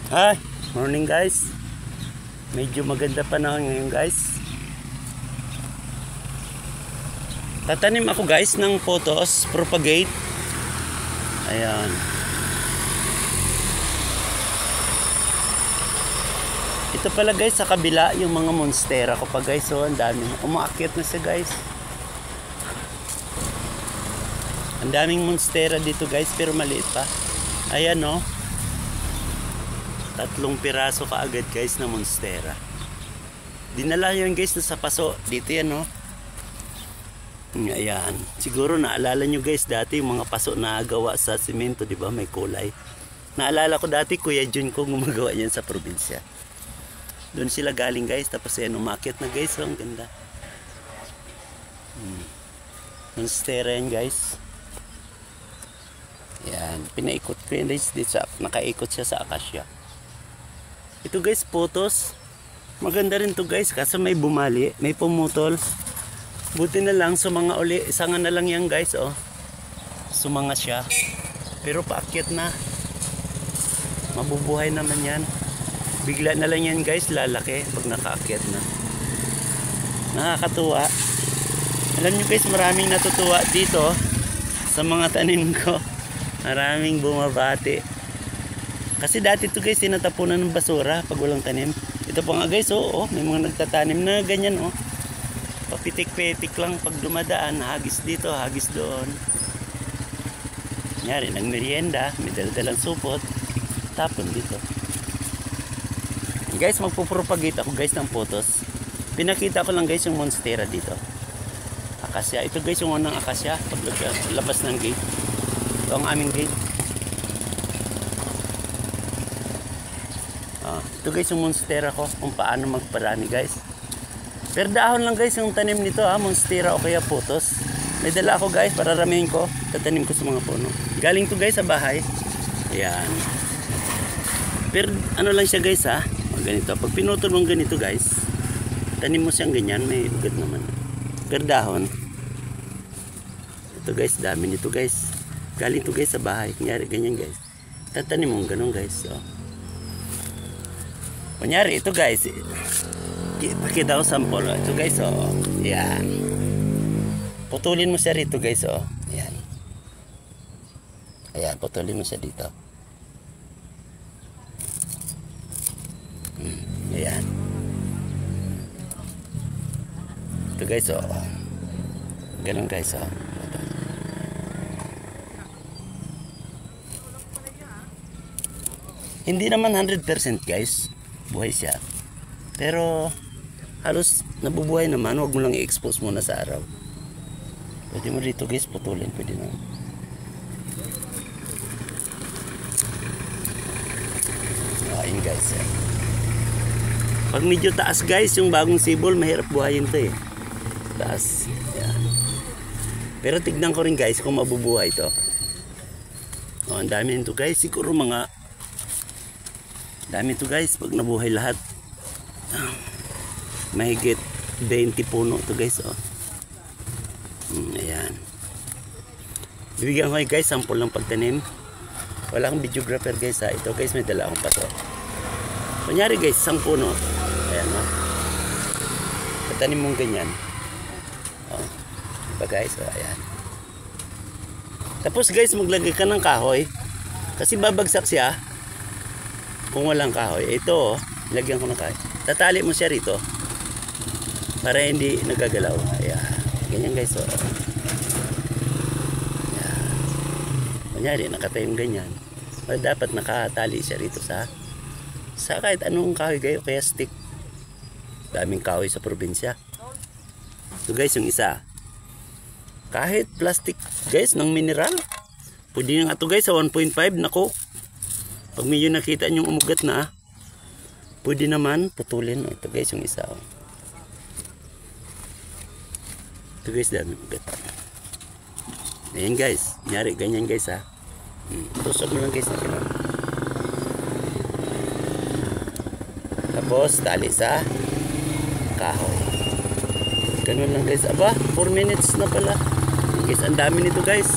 Hi, morning guys. Medyo maganda panahon ngayon guys. Tatanim ako guys ng photos, propagate. Ayan. Ito pala guys sa kabila yung mga monstera ko pa guys. So ang dami. Umaakyat na siya guys. Ang daming monstera dito guys pero maliit pa. Ayan no. 3 piraso kaagad guys na monstera. Dinala yun guys sa paso. Dito yan no. Ayan. Siguro naalala nyo guys dati yung mga paso na gawa sa simento, di ba? May kulay. Naalala ko dati Kuya Jun ko gumagawa yan sa probinsya. Doon sila galing guys. Tapos yan umakit na guys. So, ang ganda. Monstera yan guys. Yan. Pinaikot ko yan guys. Nakaikot siya sa akasya. Ito guys, photos. Maganda rin to guys. Kasi may bumali. May pumutol. Buti na lang, sumanga uli. Isanga na lang yan guys, oh. Sumanga siya. Pero paakyat na. Mabubuhay naman yan. Bigla na lang yan guys, lalaki pag nakaakyat na. Nakakatuwa. Alam nyo guys, maraming natutuwa dito sa mga tanim ko. Maraming bumabati. Kasi dati to guys, tinatapunan ng basura pag walang tanim. Ito pa nga guys, oh, may mga nagtatanim na ganyan, oh. Papitik-pitik lang pag dumadaan, hagis dito, hagis doon. Nyari, nagmerienda, may daladalang supot, tapon dito. Guys, magpupropagate ako guys ng photos. Pinakita ko lang guys yung monstera dito. Akasya, ito guys yung unang akasya pag labas ng gate. Ito ang aming gate. Ito guys yung monstera ko, kung paano magparami guys. Pero dahon lang guys yung tanim nito monstera o kaya putos. May dala ako guys para ramihin ko. Tatanim ko sa mga puno. Galing to guys sa bahay. Ayan. Pero ano lang siya guys ganito. Pag pinutol mong ganito guys, tanim mo siyang ganyan, may ugat naman. Pero dahon. Ito guys, dami nito guys. Galing to guys sa bahay. Kunyari ganyan guys. Tatanim mo ganun guys. So. Kunyari ito guys. Pakita ko sample. Ito guys, oh. Yan. Putulin mo siya rito guys, oh. Yan. Ayan, putulin mo siya dito. Ayan. Ito guys, oh. Ganun guys, oh. Hindi naman 100% guys. Buhay siya. Pero halos nabubuhay naman. Huwag mo lang i-expose muna sa araw. Pwede mo dito guys putulin. Pwede na. Ayun guys. Pag medyo taas guys yung bagong sibol, mahirap buhayin to eh. Taas. Yan. Pero tignan ko rin guys kung mabubuhay to. Ang dami nito guys. Siguro mga dami to guys pag nabuhay lahat. Mahigit 20 puno to guys, oh. Ayan. Bibigyan ko kayo guys sample ng pagtanim. Wala akong videographer guys Ito guys may dala akong paso. Kunyari guys, 10 puno. Ayan, oh. Patanim mong ganyan. Oh. Diba guys, oh, ayan. Tapos guys maglagay ka ng kahoy. Kasi babagsak siya kung walang kahoy. Ito, lagyan ko ng kahoy. Tatali mo siya rito para hindi nagagalaw. Ayan. Ganyan guys, oh. Ayan. Kunyari, nakatayong ganyan. O, dapat nakatali siya rito sa kahit anong kahoy kayo, kaya stick. Daming kahoy sa probinsya. So guys, yung isa. Kahit plastic guys, ng mineral. Pwede nga ito guys sa 1.5. Nako. Pag medyo nakita nyong umugat na, pwede naman putulin. Ito guys yung isa. Ito guys, dami ugat. Ayan guys, nyari ganyan guys tusok mo lang guys na gano'n. Tapos tali sa kahoy. Ganun lang guys. Aba, 4 minutes na pala. Guys, ang dami nito guys.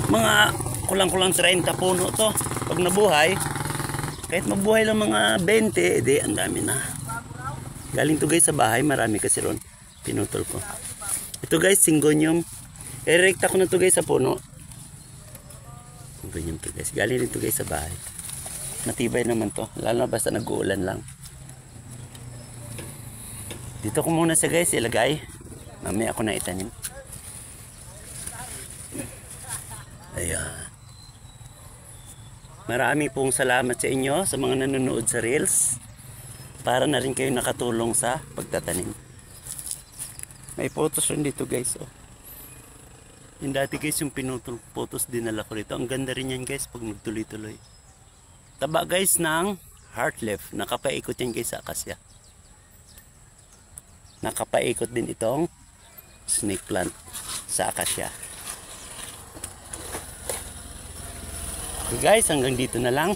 Mga kulang-kulang 30 puno to. Pag nabuhay, Kahit mabuhay lang mga 20, edi ang dami na. Galing to guys sa bahay, marami kasi ron. Pinutol ko. Ito guys, Syngonium. Erekta ko na to guys sa puno. Syngonium to guys. Galing rin to guys sa bahay. Matibay naman to. Lalo na basta nag-uulan lang. Dito ko muna siya guys ilagay. Mamaya ako na itanim. Ayan. Marami pong salamat sa inyo sa mga nanonood sa Reels. Para na rin kayo nakatulong sa pagtatanim. May photos rin dito guys. Oh. Yung dati guys yung pinutol photos dinala ko rito. Ang ganda rin yan guys pag nagtuloy-tuloy. Taba guys ng heart leaf. Nakapaikot yan guys sa akasya. Nakapaikot din itong snake plant sa akasya. Okay guys, hanggang dito na lang.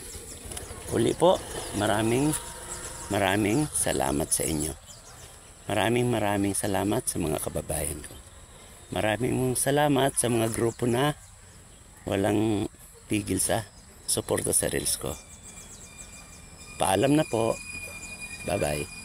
Uli po, maraming salamat sa inyo. Maraming salamat sa mga kababayan ko. Maraming salamat sa mga grupo na walang tigil sa suporta sa Reels ko. Paalam na po. Bye-bye.